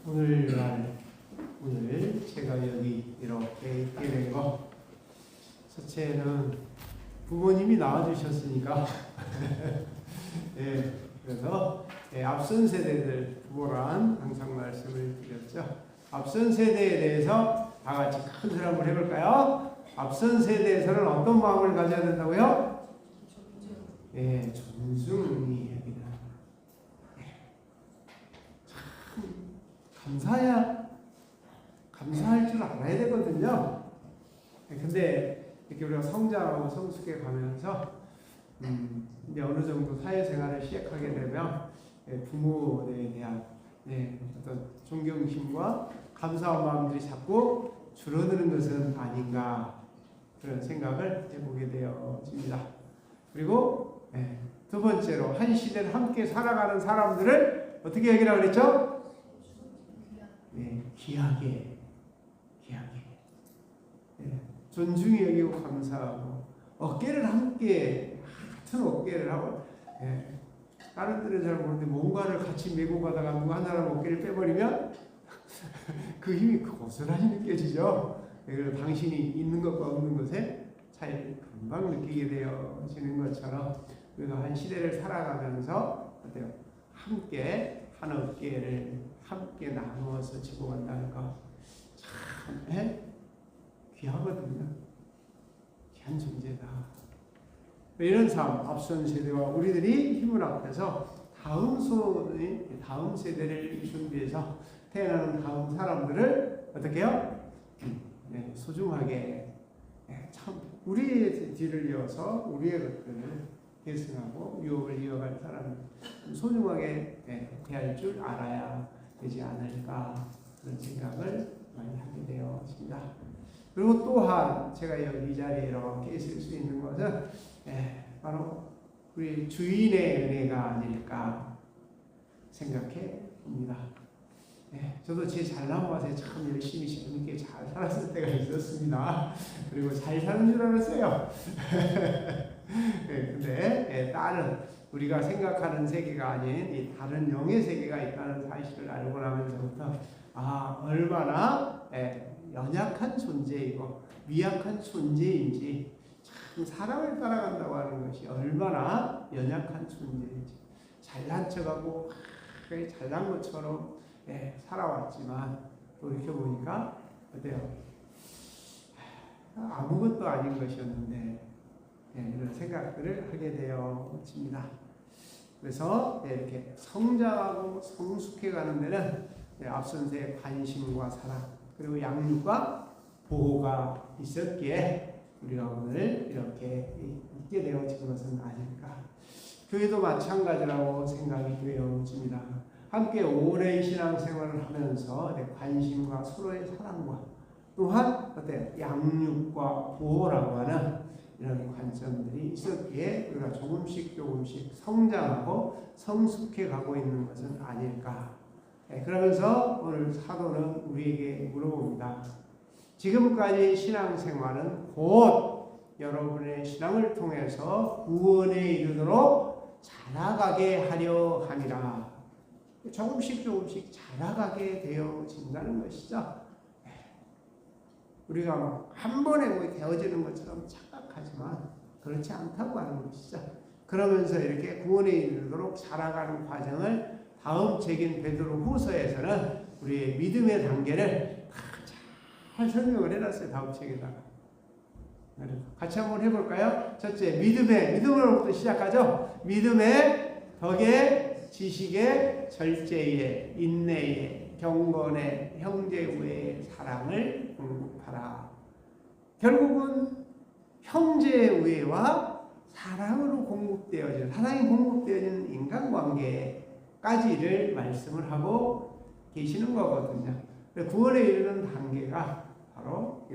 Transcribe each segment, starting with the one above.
오늘 제가 여기 이렇게 있게 된 거, 첫째는 부모님이 낳아주셨으니까 예, 그래서 앞선 세대들 부모란 항상 말씀을 드렸죠. 앞선 세대에 대해서 다 같이 큰 소리 한번 해볼까요? 앞선 세대에서는 어떤 마음을 가져야 된다고요? 예, 존중이 여기다. 감사할 줄 알아야 되거든요. 근데 이렇게 우리가 성장하고 성숙해 가면서 이제 어느 정도 사회생활을 시작하게 되면 부모에 대한 어떤 존경심과 감사한 마음들이 자꾸 줄어드는 것은 아닌가 그런 생각을 해보게 되어집니다. 그리고 두 번째로 한 시대를 함께 살아가는 사람들을 어떻게 여기라고 그랬죠? 귀하게 존중히 여기고 감사하고 어깨를 함께 같은 어깨를 하고 다른 때는 잘 모르는데 뭔가를 같이 메고 가다가 누구 하나는 어깨를 빼버리면 그 힘이 고스란히 느껴지죠. 그래서 당신이 있는 것과 없는 것에 차이를 금방 느끼게 되어지는 것처럼 우리가 한 시대를 살아가면서 어때요? 함께 한 어깨를 함께 나누어서 지고 간다는 거 참 귀하거든요. 귀한 존재다. 이런 삶, 앞선 세대와 우리들이 힘을 합해서 다음 세대를 준비해서 태어나는 다음 사람들을 어떻게 해요? 소중하게 참 우리의 뒤를 이어서 우리의 것들을 계승하고 유업을 이어갈 사람 소중하게 대할 줄 알아야 되지 않을까 그런 생각을 많이 하게 되었습니다. 그리고 또한 제가 여기 이 자리에 이렇게 있을 수 있는 것은 바로 우리 주인의 은혜가 아닐까 생각해 봅니다. 저도 제 잘난 맛에 참 열심히 재밌게 잘 살았을 때가 있었습니다. 그리고 잘 사는 줄 알았어요. 근데 다른 우리가 생각하는 세계가 아닌 이 다른 영의 세계가 있다는 사실을 알고 나면서부터 얼마나 연약한 존재이고 미약한 존재인지 참 사람을 따라간다고 하는 것이 얼마나 연약한 존재인지 잘난 척하고 잘난 것처럼 살아왔지만 돌이켜보니까 어때요? 아무것도 아닌 것이었는데 이런 생각들을 하게 되어집니다. 그래서 이렇게 성장하고 성숙해가는 데는 앞선 세의 관심과 사랑 그리고 양육과 보호가 있었기에 우리가 오늘 이렇게 있게 되어진 것은 아닐까. 교회도 마찬가지라고 생각이 되어집니다. 함께 오랜 신앙생활을 하면서 관심과 서로의 사랑과 또한 어때요? 양육과 보호라고 하는 이런 관점들이 있었기에 우리가 조금씩 성장하고 성숙해 가고 있는 것은 아닐까. 그러면서 오늘 사도는 우리에게 물어봅니다. 지금까지 신앙생활은 곧 여러분의 신앙을 통해서 구원에 이르도록 자라가게 하려 함이라. 조금씩 자라가게 되어진다는 것이죠. 우리가 한 번에 되어지는 것처럼 착각하지만 그렇지 않다고 하는 것이죠. 그러면서 이렇게 구원에 이르도록 자라가는 과정을 다음 책인 베드로 후서에서는 우리의 믿음의 단계를 잘 설명을 해놨어요. 다음 책에다가. 같이 한번 해볼까요? 첫째, 믿음으로부터 시작하죠. 믿음의, 덕의, 지식의, 절제의, 인내의, 경건의, 형제 우애의 사랑을 공급하라. 결국은 형제 우애와 사랑으로 공급되어진, 사랑이 공급되어진 인간관계까지를 말씀을 하고 계시는 거거든요. 구원에 이르는 단계가 바로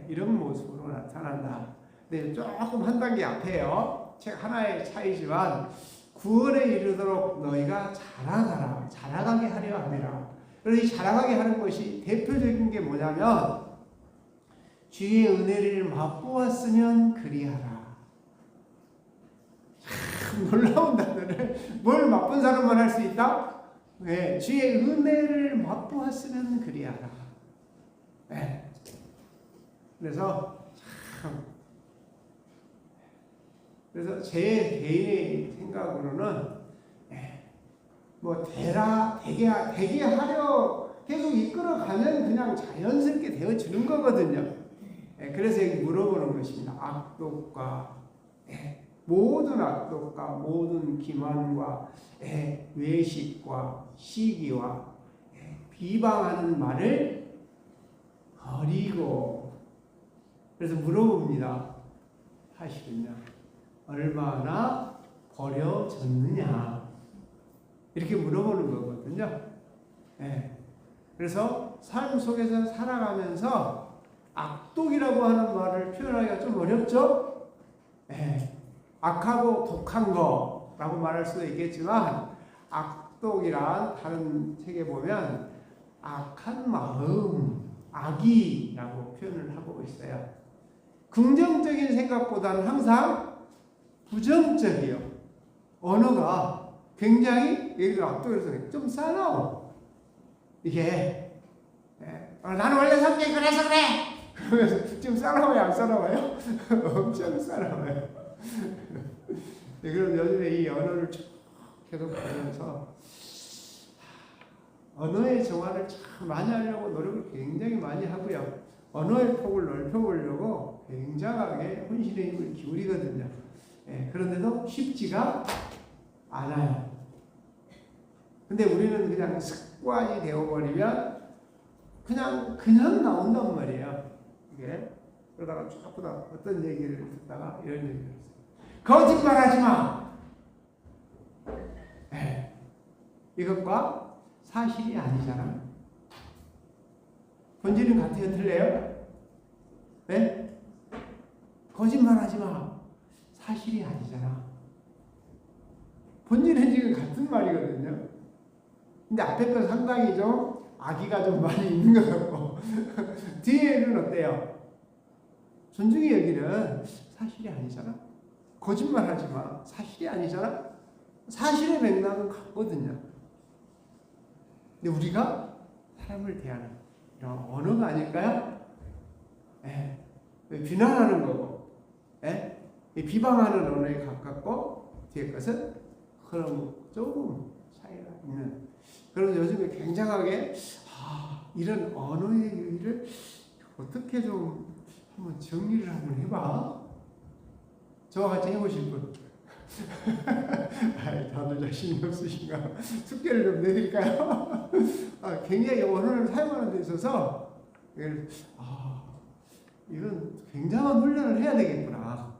이런 모습으로 나타난다. 근데 조금 한 단계 앞에요. 책 하나의 차이지만 구원에 이르도록 너희가 자라가게 하려 함이라. 그래서 이 자라가게 하는 것이 대표적인 게 뭐냐면 주의 은혜를 맛보았으면 그리하라. 참 놀라운 단어를 뭘 맛본 사람만 할 수 있다? 예, 주의 은혜를 맛보았으면 그리하라. 예. 그래서 제 개인의 생각으로는 뭐 되게 하려 계속 이끌어가면 그냥 자연스럽게 되어지는 거거든요. 그래서 물어보는 것입니다. 악독과 모든 악독과 모든 기만과 외식과 시기와 비방하는 말을 버리고, 그래서 물어봅니다. 사실은요, 얼마나 버려졌느냐, 이렇게 물어보는 거거든요. 그래서 삶 속에서 살아가면서 악독이라고 하는 말을 표현하기가 좀 어렵죠? 악하고 독한 거라고 말할 수도 있겠지만, 악독이란 다른 책에 보면 악한 마음, 악이라고 표현을 하고 있어요. 긍정적인 생각보다는 항상 부정적이요. 언어가 굉장히, 예를 들어 악독에서 좀 싸나워. 이게 나는 원래 성격이 그래서 그래! 그러면서 좀 싸나워요, 안 싸나워요? 엄청 싸나워요. 그럼 요즘에 이 언어를 계속 보면서 언어의 정화를 참 많이 하려고 노력을 굉장히 많이 하고요. 언어의 폭을 넓혀보려고 굉장하게 혼신의 힘을 기울이거든요. 그런데도 쉽지가 않아요. 근데 우리는 그냥 습관이 되어버리면 그냥 나온단 말이에요. 이게. 그러다가 쭉 어떤 얘기를 듣다가 이런 얘기를 했어요. 거짓말하지 마! 이것과 사실이 아니잖아. 본질은 같아요? 틀려요? 네? 거짓말하지 마. 사실이 아니잖아. 본질은 지금 같은 말이거든요. 근데 앞에 건 상당히 좀 악의가 좀 많이 있는 것 같고 뒤에는 어때요? 존중이 여기는 사실이 아니잖아. 거짓말하지 마. 사실이 아니잖아. 사실의 맥락은 같거든요. 근데 우리가 사람을 대하는 이런 언어가 아닐까요? 비난하는 거고, 비방하는 언어에 가깝고, 뒤에 것은 그럼 조금 차이가 있는. 그래서 요즘에 굉장하게 이런 언어의 의의를 어떻게 좀 한번 정리를 한번 해봐. 저와 같이 해보실 분. 다들 자신이 없으신가? 숙제를 좀 내드릴까요? 굉장히 언어를 사용하는 데 있어서 이건 굉장한 훈련을 해야 되겠구나.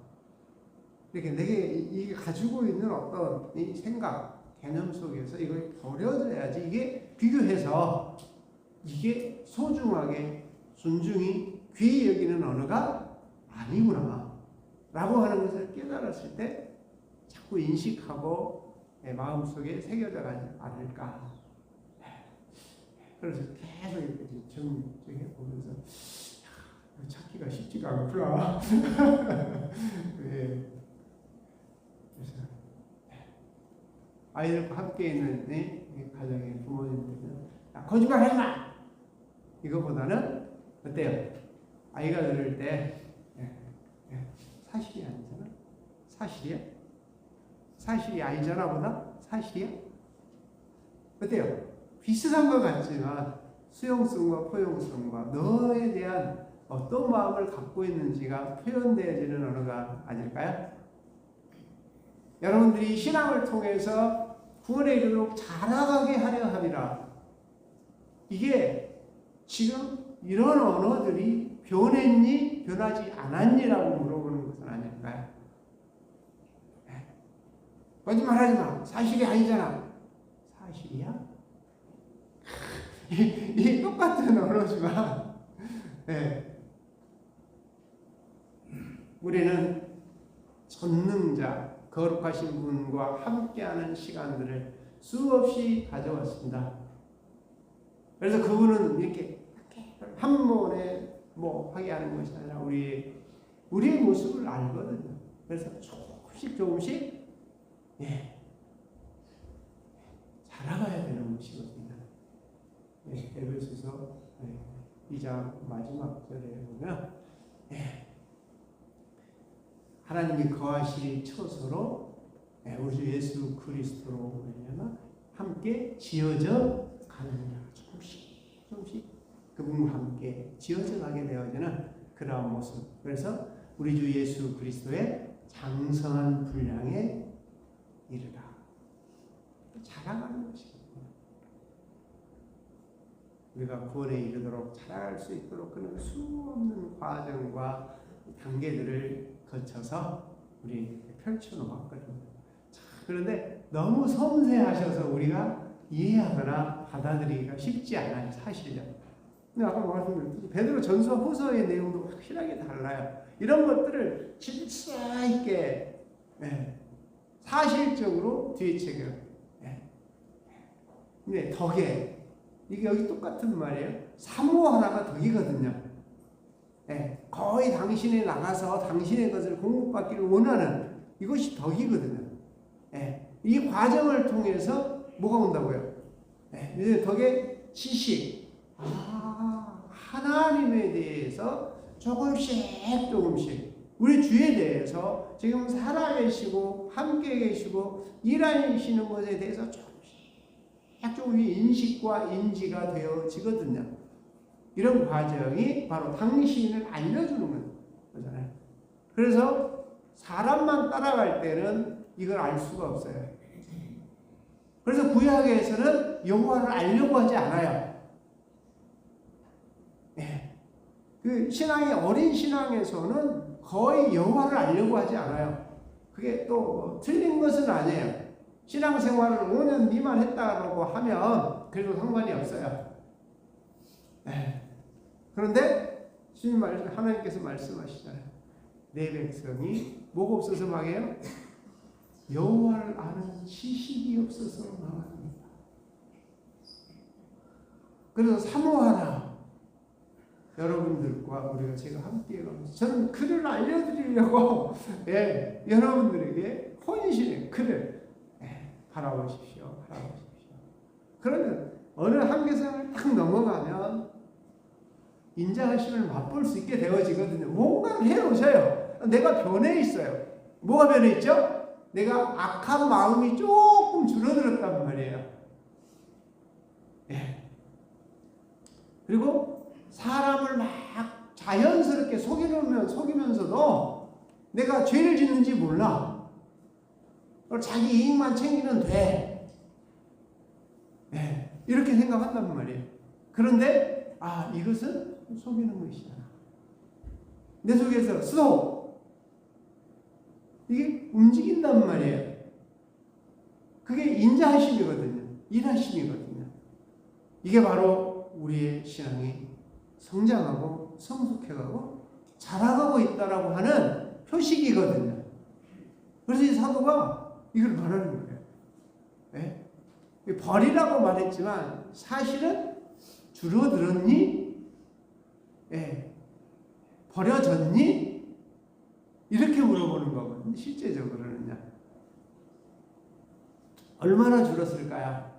이렇게 내게 이게 가지고 있는 어떤 이 생각, 개념 속에서 이걸 버려져야지 이게 비교해서 이게 소중하게 존중이 귀히 여기는 언어가 아니구나 라고 하는 것을 깨달았을 때 자꾸 인식하고 마음속에 새겨져 가지 않을까. 그래서 계속 이렇게 정리해 보면서 찾기가 쉽지가 않구나. 그래서 아이들과 함께 있는 가정의 부모님들은 거짓말 하지 마! 이거보다는 어때요? 아이가 들을 때 사실이 아니잖아. 사실이야? 사실이 아니잖아 보다 사실이야? 어때요? 비슷한 것 같지만 수용성과 포용성과 너에 대한 어떤 마음을 갖고 있는지가 표현되어지는 언어가 아닐까요? 여러분들이 신앙을 통해서 구원에 이르도록 자라가게 하려 함이라. 이게 지금 이런 언어들이 변했니 변하지 않았니라고 물어보는 것은 아닐까요? 거짓말하지 마. 사실이 아니잖아. 사실이야? 이 똑같은 언어지만 우리는 전능자 거룩하신 분과 함께하는 시간들을 수없이 가져왔습니다. 그래서 그분은 이렇게 한 번에 하게 하는 것이 아니라 우리의 모습을 알거든요. 그래서 조금씩 자라가야 되는 것이 에베소서 2장 마지막 절에 보면 하나님이 거하실 처소로 우리 주 예수 그리스도로 함께 지어져 가느니라. 조금씩 그분과 함께 지어져 가게 되어지는 그러한 모습. 그래서 우리 주 예수 그리스도의 장성한 분량에 이르라. 자라가는 것이거든요. 우리가 구원에 이르도록 자라갈 수 있도록 그런 수없는 과정과 단계들을 거쳐서 우리 펼쳐놓았거든요. 그런데 너무 섬세하셔서 우리가 이해하거나 받아들이기가 쉽지 않아요. 사실은. 근데 아까 말씀드렸듯이 베드로 전서 후서의 내용도 확실하게 달라요. 이런 것들을 질서 있게 사실적으로 뒤에체결. 근데 덕에 이게 여기 똑같은 말이에요. 사모하나가 덕이거든요. 거의 당신에 나가서 당신의 것을 공급받기를 원하는 이것이 덕이거든요. 이 과정을 통해서 뭐가 온다고요? 이제 덕의 지식. 하나님에 대해서 조금씩 우리 주에 대해서 지금 살아계시고 함께 계시고 일하시는 것에 대해서 조금씩 인식과 인지가 되어지거든요. 이런 과정이 바로 당신을 알려주는 거잖아요. 그래서 사람만 따라갈 때는 이걸 알 수가 없어요. 그래서 구약에서는 여호와를 알려고 하지 않아요. 그 신앙의 어린 신앙에서는 거의 여호와를 알려고 하지 않아요. 그게 또 틀린 것은 아니에요. 신앙생활을 5년 미만 했다고 하면 그래도 상관이 없어요. 그런데 하나님께서 말씀하시잖아요. 내 백성이 뭐가 없어서 망해요? 여호와를 아는 지식이 없어서 망합니다. 그래서 사모하라. 여러분들과 제가 함께 가면서 저는 그를 알려드리려고 여러분들에게 혼신의 그를 바라보십시오. 그러면 어느 한계선을 딱 넘어가면 인자하심을 맛볼 수 있게 되어지거든요. 뭔가를 해놓으셔요. 내가 변해 있어요. 뭐가 변해 있죠? 내가 악한 마음이 조금 줄어들었단 말이에요. 그리고 사람을 막 자연스럽게 속이면서도 내가 죄를 짓는지 몰라. 자기 이익만 챙기면 돼. 이렇게 생각한단 말이에요. 그런데 이것은 속이는 것이야. 내 속에서 이게 움직인단 말이에요. 그게 인자하심이거든요. 일하심이거든요. 이게 바로 우리의 신앙이 성장하고 성숙해가고 자라가고 있다라고 하는 표식이거든요. 그래서 이 사도가 이걸 말하는 거예요. 벌이라고 말했지만 사실은 줄어들었니? 버려졌니? 이렇게 물어보는 거거든요. 실제적으로는요. 얼마나 줄었을까요?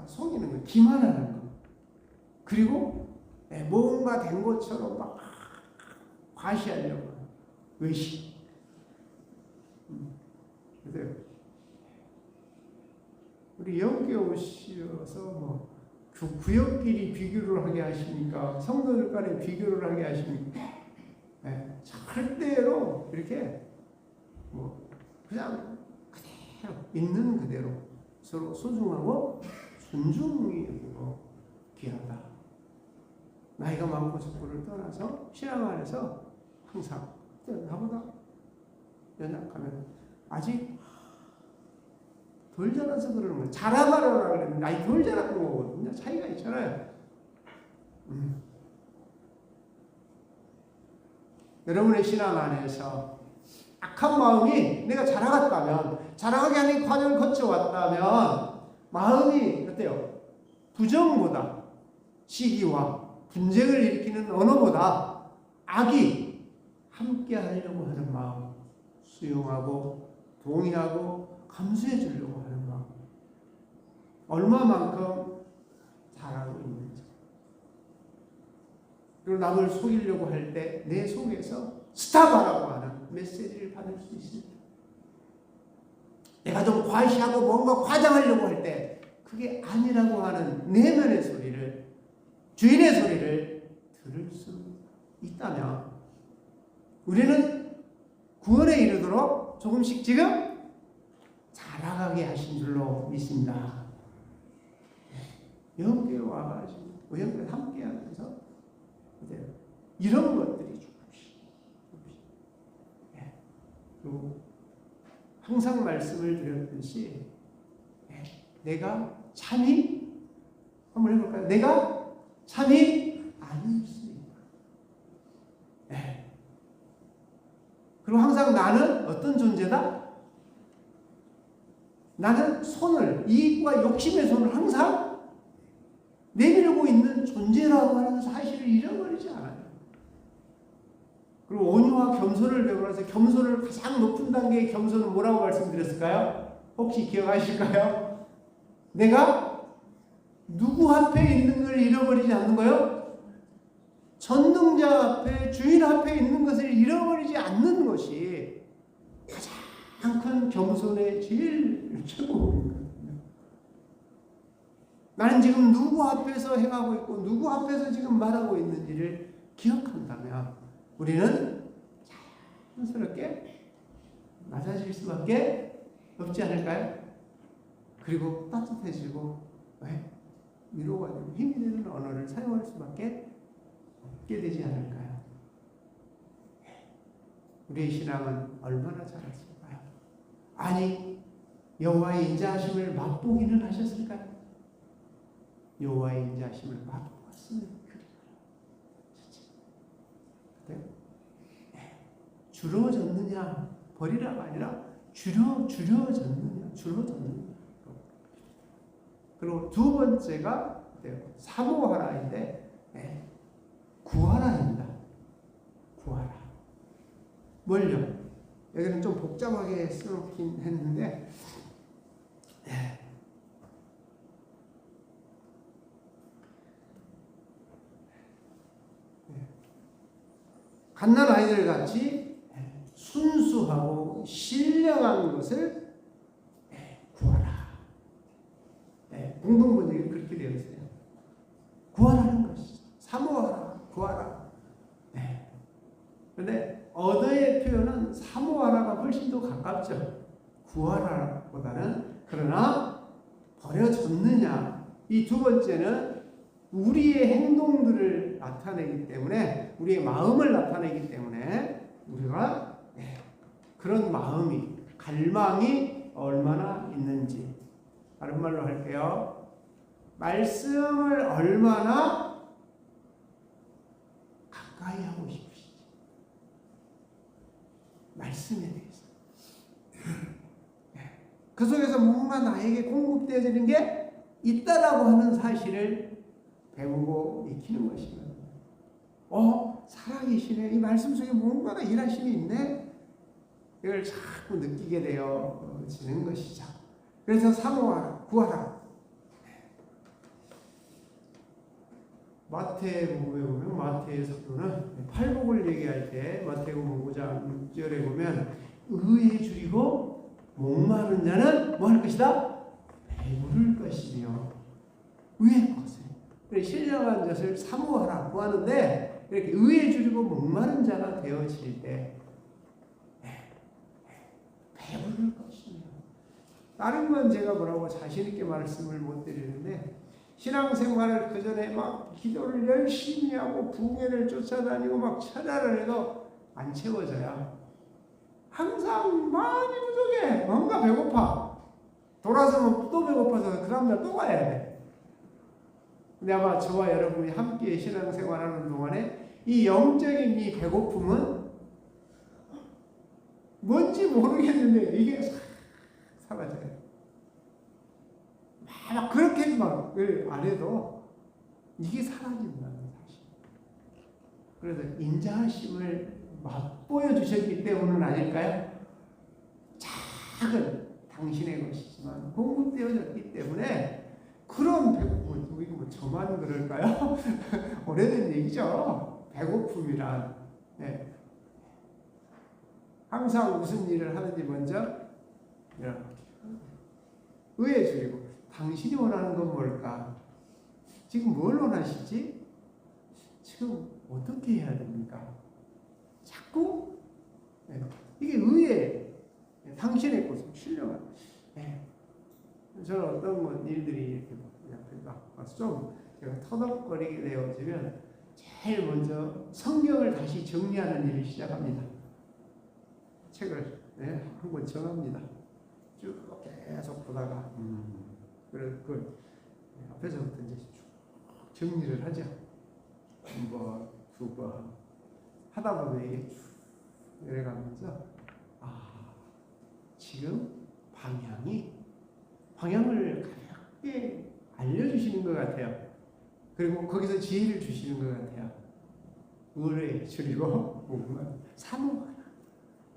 속이는 거, 기만하는 거. 그리고 뭔가 된 것처럼 막 과시하려고 하는 외식. 그래서 우리 영계 오셔서 구역끼리 비교를 하게 하십니까? 성도들 간에 비교를 하게 하십니까? 절대로 이렇게 그냥 그대로 있는 그대로 서로 소중하고 존중이 여기고 귀하다. 나이가 많고 적고를 떠나서 신앙 안에서 항상 나보다 연약하면 아직 덜 자라서 그러는 거예요. 자라가려고 그랬는데 아니 덜 자라는 거거든요. 차이가 있잖아요. 여러분의 신앙 안에서 악한 마음이 내가 자라가게 하는 과정을 거쳐왔다면 마음이 어때요? 부정보다 시기와 분쟁을 일으키는 언어보다 악이 함께 하려고 하는 마음, 수용하고 동의하고 감수해 주려고 하는 마음, 얼마만큼 잘하고 있는지. 그리고 남을 속이려고 할 때 내 속에서 스탑하라고 하는 메시지를 받을 수 있습니다. 내가 좀 과시하고 뭔가 과장하려고 할 때 그게 아니라고 하는 내면의 소리를, 주인의 소리를 들을 수 있다면 우리는 구원에 이르도록 조금씩 지금 자라가게 하신 줄로 믿습니다. 영교에 와가지고 영교에 함께하면서 이런 것들이 조금씩. 그리고 항상 말씀을 드렸듯이 내가 참이 한번 해볼까요? 내가 참이 아닐 수 있다. 그리고 항상 나는 어떤 존재다? 나는 손을, 이익과 욕심의 손을 항상 내밀고 있는 존재라고 하는 사실을 잃어버리지 않아요. 그리고 온유와 겸손을 배우면서 겸손을 가장 높은 단계의 겸손은 뭐라고 말씀드렸을까요? 혹시 기억하실까요? 내가 누구 앞에 있는 걸 잃어버리지 않는 거요? 전능자 앞에, 주인 앞에 있는 것을 잃어버리지 않는 것이 가장 큰 겸손의 제일 최고입니다. 나는 지금 누구 앞에서 행하고 있고 누구 앞에서 지금 말하고 있는지를 기억한다면 우리는 자연스럽게 맞아질 수밖에 없지 않을까요? 그리고 따뜻해지고 위로가 되고 힘이 되는 언어를 사용할 수밖에 없게 되지 않을까요? 우리의 신앙은 얼마나 자랐을까요? 아니, 여호와의 인자하심을 맛보기는 하셨을까요? 여호와의 인자하심을 맛보았으면 그래요. 줄어졌느냐, 버리라가 아니라 줄여졌느냐, 줄어졌느냐. 그리고 두 번째가 사모하라인데 구하라입니다. 구하라. 뭘요? 여기는 좀 복잡하게 써놓긴 했는데 갓난 아이들 같이 순수하고 신령한 것을 구하라. 공동번역이 그렇게 되어 있어요. 구하라는 것이죠. 사모하라, 구하라. 그런데 어더의 표현은 사모하라가 훨씬 더 가깝죠. 구하라보다는. 그러나 버려졌느냐. 이 두 번째는 우리의 행동들을 나타내기 때문에, 우리의 마음을 나타내기 때문에 우리가 그런 마음이, 갈망이 얼마나 있는지. 다른 말로 할게요. 말씀을 얼마나 가까이 하고 싶으신지. 말씀에 대해서. 그 속에서 뭔가 나에게 공급되어지는 게 있다라고 하는 사실을 배우고 익히는 것입니다. 살아계시네. 이 말씀 속에 뭔가가 일하심이 있네. 이걸 자꾸 느끼게 되어지는 것이죠. 그래서 사모하라, 구하라. 마태복음에 보면, 마태의 사도는 팔복을 얘기할 때 마태복음 5장 6절에 보면 의에 줄이고 목마른 자는 뭐 할 것이다? 배부를 것이며 의의 것을. 그래, 신령한 것을 사모하라, 구하는데 이렇게 의에 줄이고 목마른 자가 되어질 때 배부를 것이며. 다른 건 제가 뭐라고 자신있게 말씀을 못 드리는데, 신앙생활을 그 전에 막 기도를 열심히 하고 붕괴를 쫓아다니고 막 찾아를 해도 안 채워져요. 항상 많이 부족해. 뭔가 배고파. 돌아서면 또 배고파서 그 다음날 또 가야 돼. 근데 아마 저와 여러분이 함께 신앙생활하는 동안에 이 영적인 이 배고픔은 뭔지 모르겠는데 이게 사라져요. 막 그렇게 막 안 해도 이게 사라진다는 사실. 그래서 인자하심을 맛보여 주셨기 때문은 아닐까요? 작은 당신의 것이지만 공급되어졌기 때문에 그런 배고픔, 이거 뭐 저만 그럴까요? 오래된 얘기죠. 배고픔이란. 네. 항상 무슨 일을 하는지 먼저 이렇게 의에 주이고, 당신이 원하는 건 뭘까? 지금 뭘 원하시지? 지금 어떻게 해야 됩니까? 자꾸 네. 이게 의에 당신의 곳을 신령한. 네. 저는 어떤 일들이 이렇게 와서 좀 제가 터덕거리게 되어지면 제일 먼저 성경을 다시 정리하는 일을 시작합니다. 책을 한 권 정합니다. 쭉 계속 보다가 그 앞에서부터 이제 쭉 정리를 하죠. 한 번, 두 번 하다 보면 이게 쭉 내려가면서 지금 방향을 가볍게 알려주시는 것 같아요. 그리고 거기서 지혜를 주시는 것 같아요. 의뢰 줄이고 사모하라.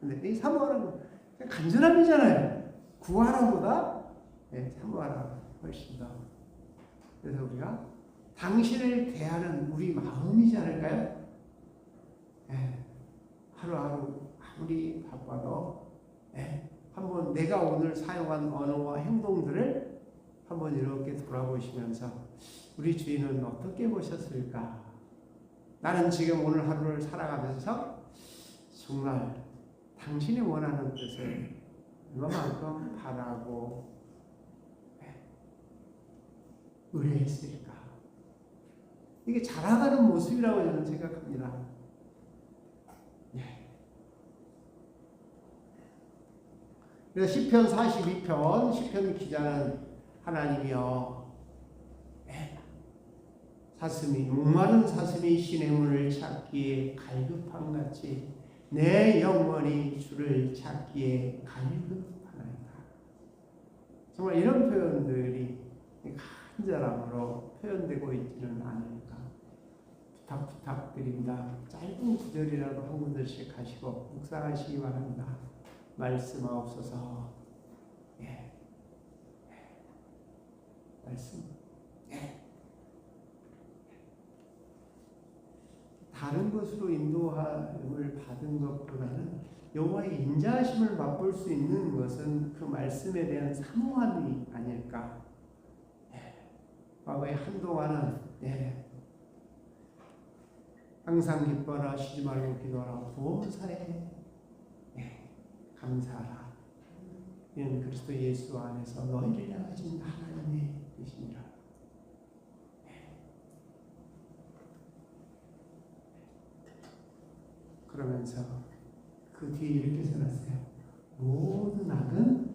근데 이 사모하라는 건 간절함이잖아요. 구하라보다 사모하라 훨씬 더. 그래서 우리가 당신을 대하는 우리 마음이지 않을까요? 하루하루 아무리 바빠도 한번 내가 오늘 사용한 언어와 행동들을 한번 이렇게 돌아보시면서 우리 주인은 어떻게 보셨을까? 나는 지금 오늘 하루를 살아가면서 정말 당신이 원하는 뜻을 얼마만큼 바라고 의뢰했을까? 이게 자라가는 모습이라고 저는 생각합니다. 그래서 시편 42편 시편 기자는 하나님이여 목마른 사슴이 신의 문을 찾기에 갈급함같이 내 영혼이 주를 찾기에 갈급하나이다. 정말 이런 표현들이 간절함으로 표현되고 있지는 않을까. 부탁드립니다. 짧은 구절이라도 한 구절씩 하시고 묵상하시기 바랍니다. 말씀하옵소서. 말씀. 다른 것으로 인도함을 받은 것보다는 여호와의 인자하심을 맛볼 수 있는 것은 그 말씀에 대한 사모함이 아닐까. 과거에 한동안은 항상 기뻐라, 쉬지 말고 기도하라, 보험사에 감사하라. 이는 그리스도 예수 안에서 너희를 향하신 하나님의 뜻이니라. 그러면서 그 뒤에 이렇게 써놨어요. 모든 악은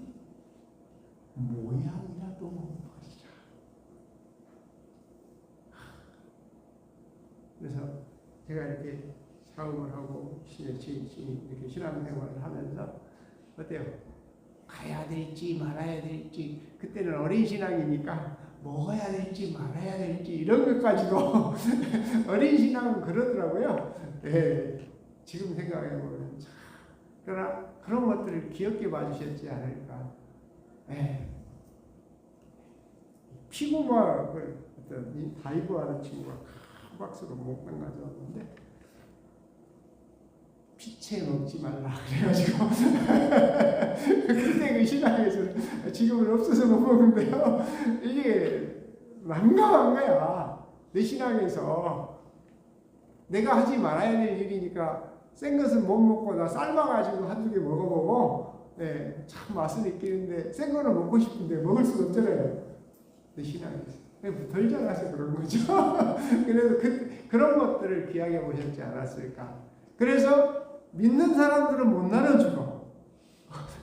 모양이라도 버리라. 그래서 제가 이렇게 사업을 하고 이렇게 신앙생활을 하면서 어때요? 가야 될지 말아야 될지, 그때는 어린 신앙이니까 먹어야 될지 말아야 될지 이런 것까지도 어린 신앙은 그러더라고요. 지금 생각해보면 그러나 그런 것들을 귀엽게 봐주셨지 않을까. 피고막을 어떤 다이브하는 친구가 한 박스로 목당 가져왔는데 피채 먹지 말라 그래가지고 그때 그 신앙에서는 지금은 없어서 못 먹는데요. 이게 난감한 거야. 내 신앙에서 내가 하지 말아야 될 일이니까 센 것은 못 먹고 나 삶아가지고 한두 개 먹어보고 참 맛은 있겠는데 센 거는 먹고 싶은데 먹을 수가 없잖아요. 내 신앙에서. 덜 자라서 그런 거죠. 그래서 그런 것들을 귀하게 보셨지 않았을까. 그래서 믿는 사람들은 못 나눠주고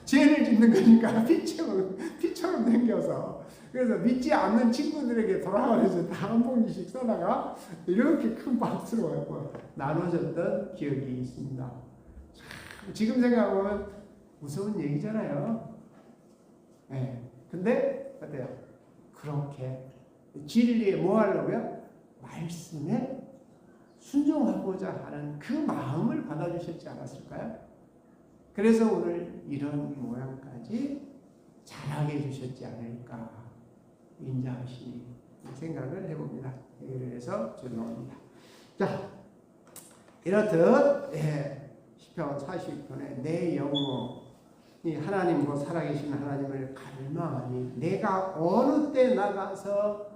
죄를 짓는 거니까 피처럼 생겨서, 그래서 믿지 않는 친구들에게 돌아가면서 다 한 봉지씩 써다가 이렇게 큰 박스로 나눠줬던 기억이 있습니다. 지금 생각하면 무서운 얘기잖아요. 근데 어때요? 그렇게 진리에 뭐 하려고요? 말씀에 순종하고자 하는 그 마음을 받아주셨지 않았을까요? 그래서 오늘 이런 모양까지 자라게 해주셨지 않을까. 인자하시니 생각을 해봅니다. 얘기를 해서 죄송합니다. 자, 이렇듯 시편 40편에 내 영혼이 하나님과 살아계신 하나님을 갈망하니 내가 어느 때 나가서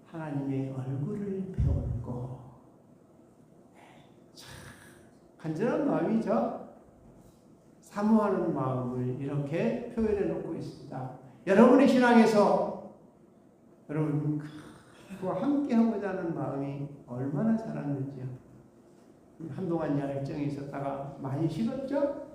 하나님의 얼굴을 배울고. 참 간절한 마음이죠. 사모하는 마음을 이렇게 표현해 놓고 있습니다. 여러분의 신앙에서 여러분 그와 함께 하고자 하는 마음이 얼마나 자랐는지요. 한동안 열정이 있었다가 많이 식었죠?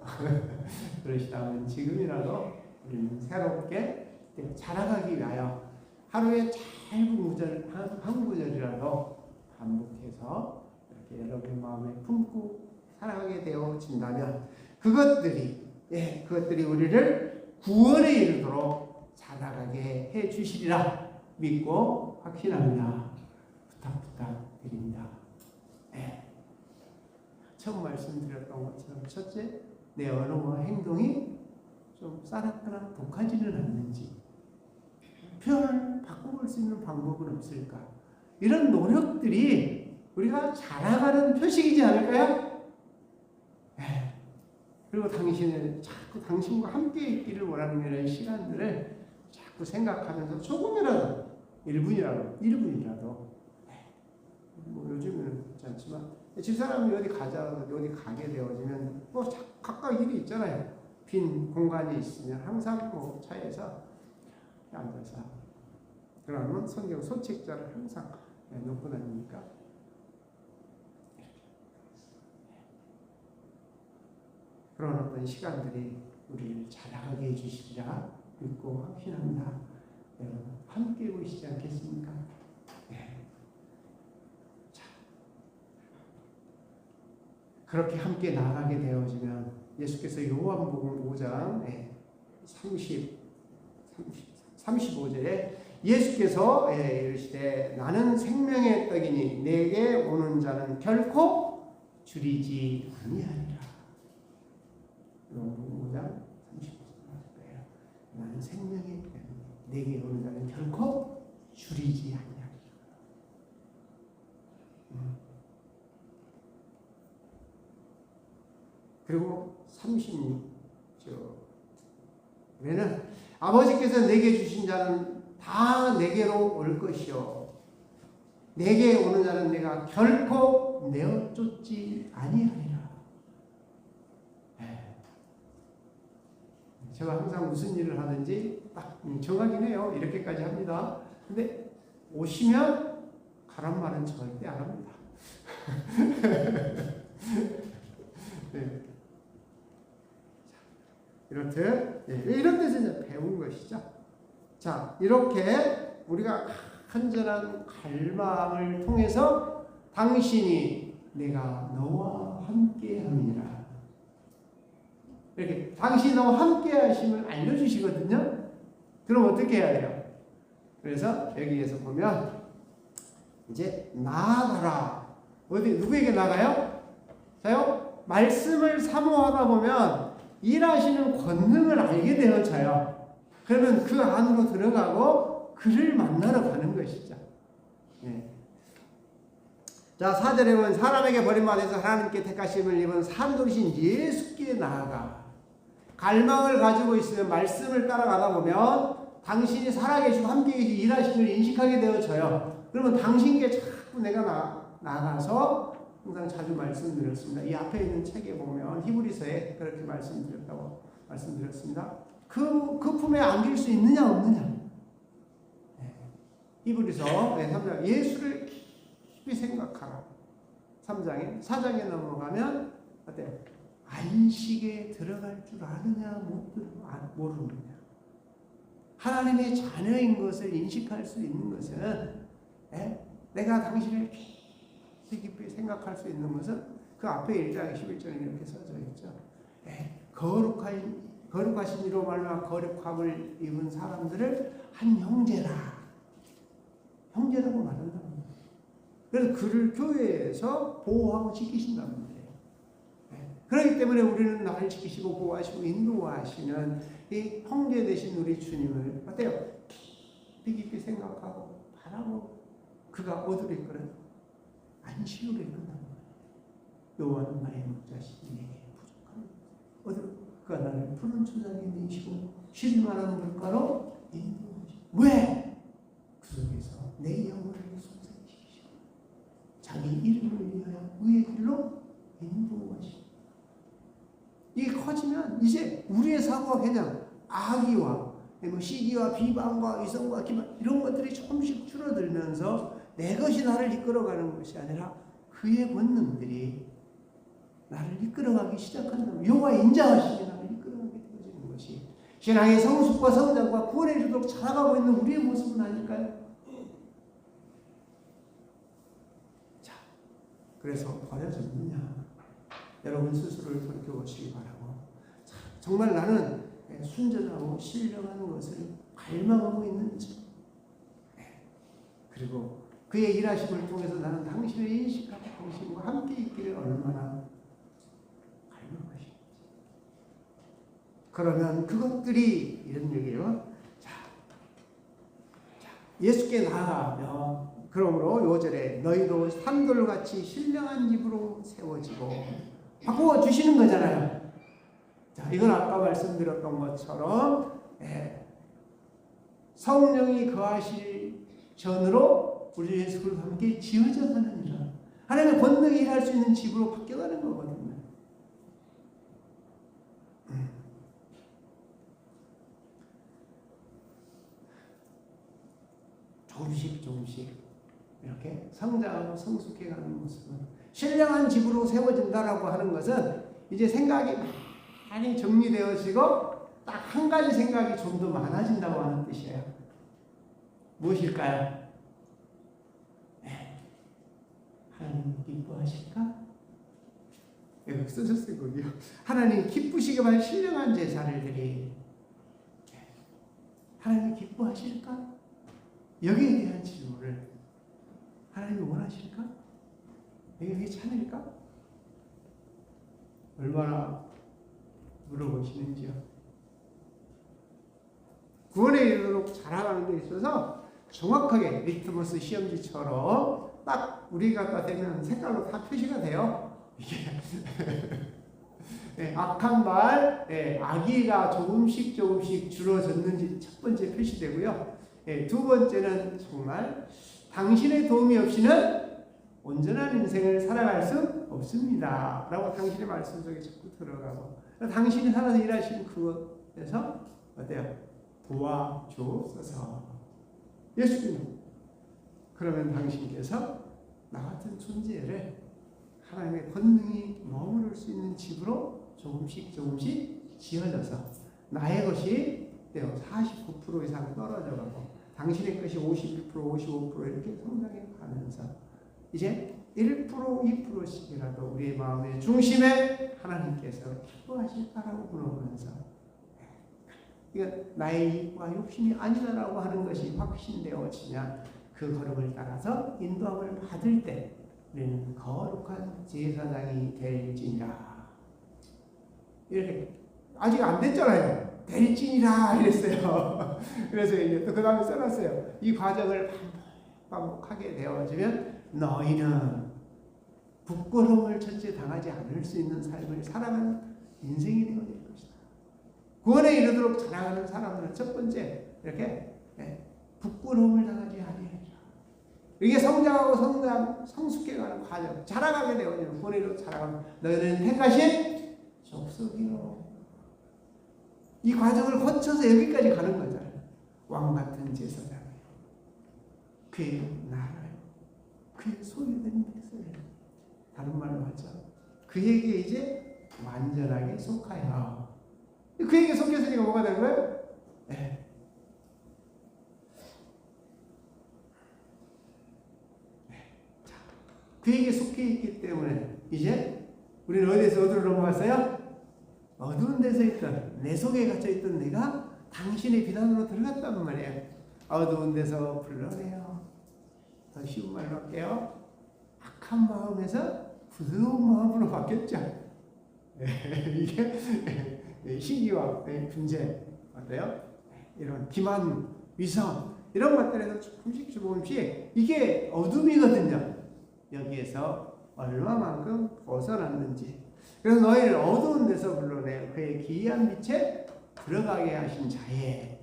그러시다면 지금이라도 우리는 새롭게 자라가기 위하여 하루에 짧은 구절, 한 구절이라도 반복해서 이렇게 여러분의 마음에 품고 살아가게 되어진다면 그것들이 우리를 구원에 이르도록 자라가게 해 주시리라 믿고 확신합니다. 부탁드립니다. 처음 말씀드렸던 것처럼 첫째, 내 언어와 행동이 좀 싸납거나 독하지는 않는지 표현을 바꿔볼 수 있는 방법은 없을까? 이런 노력들이 우리가 자라가는 표식이지 않을까요? 그리고 자꾸 당신과 함께 있기를 원하는 이런 시간들을 자꾸 생각하면서 조금이라도 1분이라도 뭐 요즘은 그렇지 않지만 집사람이 어디 가게 되어지면 뭐 각각 일이 있잖아요. 빈 공간이 있으면 항상 뭐 차에서 앉아서 그러면 성경 소책자를 항상 놓고 다니니까 그런 어떤 시간들이 우리를 자라가게 해주시리라 믿고 확신합니다. 여러분 함께 보시지 않겠습니까? 자, 그렇게 함께 나아가게 되어지면 예수께서 요한복음 5장 35절에 예수께서 이르시되 나는 생명의 떡이니 내게 오는 자는 결코 줄이지 아니하리라. 요한복음 5장 35절에 나는 생명의 떡이니 내게 오는 자는 결코 줄이지 아니하리라. 그리고 36절에는 아버지께서 내게 주신 자는 다 내게로 올 것이요 내게 오는 자는 내가 결코 내어 쫓지 아니하리라. 제가 항상 무슨 일을 하든지 딱 정하긴 해요. 이렇게까지 합니다. 근데 오시면 가란 말은 절대 안 합니다. 네. 이렇듯 이런 데서 이제 배운 것이죠. 자, 이렇게 우리가 간절한 갈망을 통해서 당신이 내가 너와 함께함이니라. 이렇게 당신이 너와 함께하심을 알려주시거든요. 그럼 어떻게 해야 돼요? 그래서 여기에서 보면 이제 나아가라. 어디 누구에게 나가요? 자요. 말씀을 사모하다 보면 일하시는 권능을 알게 되어져요. 그러면 그 안으로 들어가고 그를 만나러 가는 것이죠. 자, 4절에 보면 사람에게 버림받아서 하나님께 택하심을 입은 산돌이신 예수께 나아가 갈망을 가지고 있으면 말씀을 따라가다 보면 당신이 살아계시고 함께 계시고 일하시는 걸 인식하게 되어져요. 그러면 당신께 자꾸 내가 나가서 항상 자주 말씀드렸습니다. 이 앞에 있는 책에 보면 히브리서에 그렇게 말씀드렸습니다. 그 품에 안길 수 있느냐 없느냐. 히브리서 3장 예수를 깊이 생각하라. 3장에 4장에 넘어가면 어때요? 안식에 들어갈 줄 아느냐 모르느냐. 하나님의 자녀인 것을 인식할 수 있는 것은 내가 당신을 깊이 생각할 수 있는 것은 그 앞에 1장 11절에 이렇게 써져 있죠. 거룩하신 이로 말미암아 거룩함을 입은 사람들을 한 형제라고 말한다. 그래서 그를 교회에서 보호하고 지키신다는 거예요. 그렇기 때문에 우리는 나를 지키시고 보호하시고 인도하시는 이 형제 되신 우리 주님을 어때요? 깊이 깊이 생각하고 바라고 그가 어디로 이끌어? 안식으로 이끌어간 거예요. 여호와는 나의 목자시니 내게 부족함이 어디로? 그가 나를 푸른 초장에 내시고 쉴 만한 물가로 인도하시고 왜? 그 속에서 내 영혼을 솟아내시고 자기 이름을 위하여 의의 길로 인도하시고 이게 커지면 이제 우리의 사고가 그냥 악의와 시기와 비방과 이성과 기만 이런 것들이 조금씩 줄어들면서 내 것이 나를 이끌어가는 것이 아니라 그의 본능들이 나를 이끌어가기 시작한다면 여호와 인자하시니 나를 이끌어가게 되어지는 것이 신앙의 성숙과 성장과 구원에 이르도록 자라가고 있는 우리의 모습은 아닐까요? 자, 그래서 버려졌느냐? 여러분 스스로를 돌이켜보시기 바라고 정말 나는 순전하고 신령한 것을 갈망하고 있는지 그리고 그의 일하심을 통해서 나는 당신을 인식하고 당신과 함께 있기를 얼마나 갈망하시는지 그러면 그것들이 이런 얘기예요. 자, 예수께 나아가며 그러므로 요절에 너희도 산돌같이 신령한 집으로 세워지고 바꿔주시는 거잖아요. 자, 이건 아까 말씀드렸던 것처럼 성령이 거하실 전으로 우리 예수 그리스도와 함께 지어져 가느니라. 하나님의 권능이 일할 수 있는 집으로 바뀌어가는 거거든요. 조금씩 이렇게 성장하고 성숙해가는 모습은 신령한 집으로 세워진다라고 하는 것은 이제 생각이 많이 정리되어지고 딱 한 가지 생각이 좀 더 많아진다고 하는 뜻이에요. 무엇일까요? 하나님 기뻐하실까? 여기 쓰셨어요, 거기요. 하나님 기쁘시게만 신령한 제사를 드리. 하나님 기뻐하실까? 여기에 대한 질문을 하나님이 원하실까? 여기 찬일까? 얼마나 물어보시는지요. 구원에 이르도록 자라가는 데 있어서 정확하게 리트머스 시험지처럼 딱 우리가 다 되면 색깔로 다 표시가 돼요. 이게 악한 말, 악의가 조금씩 줄어졌는지 첫 번째 표시되고요. 두 번째는 정말 당신의 도움이 없이는 온전한 인생을 살아갈 수 없습니다. 라고 당신의 말씀 속에 자꾸 들어가고 당신이 살아서 일하신 그것에서 어때요? 도와주옵소서. 예수님 그러면 당신께서 나 같은 존재를 하나님의 권능이 머무를 수 있는 집으로 조금씩 지어져서 나의 것이 49% 이상 떨어져가고 당신의 것이 51%, 55% 이렇게 성장해 가면서 이제 1%, 2%씩이라도 우리의 마음의 중심에 하나님께서 기뻐하실까라고 물어보면서 이건 나의 이익과 욕심이 아니다라고 하는 것이 확신되어지면 그 걸음을 따라서 인도함을 받을 때 우리는 거룩한 제사장이 될지니라. 이렇게 아직 안 됐잖아요. 될지니라 이랬어요. 그래서 이제 또 그 다음에 써놨어요. 이 과정을 반복하게 되어지면 너희는 부끄러움을 첫째 당하지 않을 수 있는 삶을 살아가는 인생이 되어야 될 것이다. 구원에 이르도록 자라가는 사람들은 첫 번째 이렇게 부끄러움을 당하지 아니하리라. 이게 성장하고 성숙해가는 과정, 자라가게 되어지는 구원에 이르도록 자라가는 너희는 택하신 족속이요. 이 과정을 거쳐서 여기까지 가는 거잖아요. 왕같은 제사장이요. 그의 나라요. 그의 소유된 백성이요. 다른 말로 하죠. 그에게 이제 완전하게 속하여. 그에게 속했으니까 뭐가 되는 거예요? 자, 그에게 속해 있기 때문에 이제 우리는 어디로 넘어갔어요? 어두운 데서 있던 내 속에 갇혀있던 내가 당신의 비단으로 들어갔단 말이에요. 어두운 데서 불러내요. 더 쉬운 말로 할게요. 악한 마음에서 부드러운 마음으로 바뀌었죠. 이게 시기와 분재 어때요? 이런 기만, 위선 이런 것들에서 조금씩 이게 어둠이거든요. 여기에서 얼마만큼 벗어났는지. 그래서 너희를 어두운 데서 불러내 그의 기이한 빛에 들어가게 하신 자에,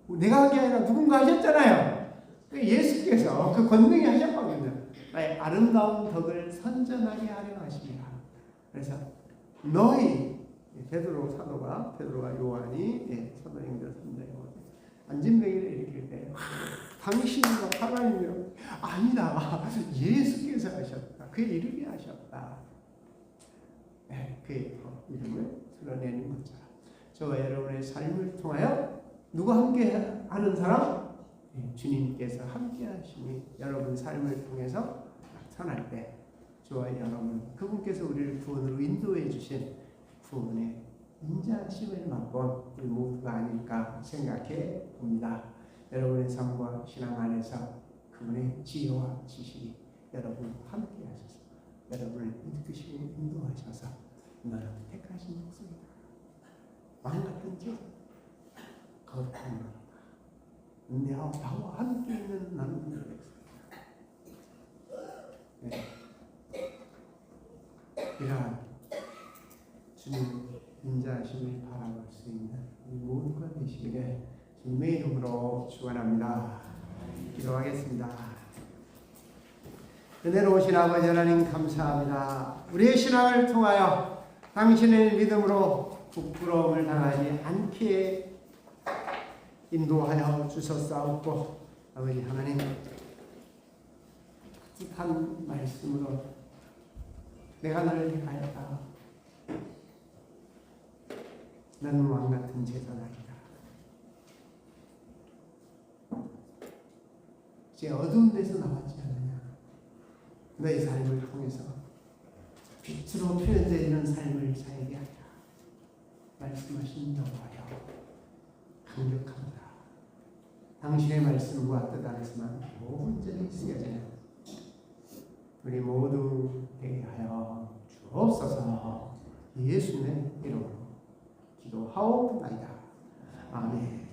내가 한 게 아니라 누군가 하셨잖아요. 예수께서 그 권능이 하셨거든요. 나의 아름다운 덕을 선전하게 하려 하십니다. 그래서 너희 베드로가 요한이 사도행전 3장에 안진뱅이를 일으킬 때 당신이가 하나님이요? 아니다. 예수께서 하셨다. 그의 이름이 하셨다. 그의 이름을 드러내는 것처럼 저와 여러분의 삶을 통하여 누가 함께 하는 사람? 주님께서 함께 하심이 여러분 삶을 통해서 나타날 때 저와 여러분, 그분께서 우리를 구원으로 인도해 주신 구원의 인자하심을 맛본 우리 모두가 아닐까 생각해 봅니다. 여러분의 삶과 신앙 안에서 그분의 지혜와 지식이 여러분 함께 하셔서 여러분을 이끄시고 인도하셔서 너는 택하신 목소리다. 왕같은 자, 거룩한 너다. 나와 함께 있는 나는 이러한 주님 인자하심을 바라볼 수 있는 모두가 되시기를 주님의 이름으로 축원합니다. 기도하겠습니다. 은혜로우신 아버지 하나님 감사합니다. 우리의 신앙을 통하여 당신의 믿음으로 부끄러움을 당하지 않게 인도하여 주셨사옵고, 아버지 하나님 한 말씀으로 내가 너를 택하였다. 너는 왕같은 제사장이다. 이제 어두운 데서 나왔지 않느냐. 너의 삶을 통해서 빛으로 표현되는 삶을 살게 하라. 말씀하신 여호와여, 강력합니다. 당신의 말씀과 뜻 안에서만 온전히 쓰여지는 우리 모두 되게 하여 주옵소서. 예수님의 이름으로 기도하옵나이다. 아멘.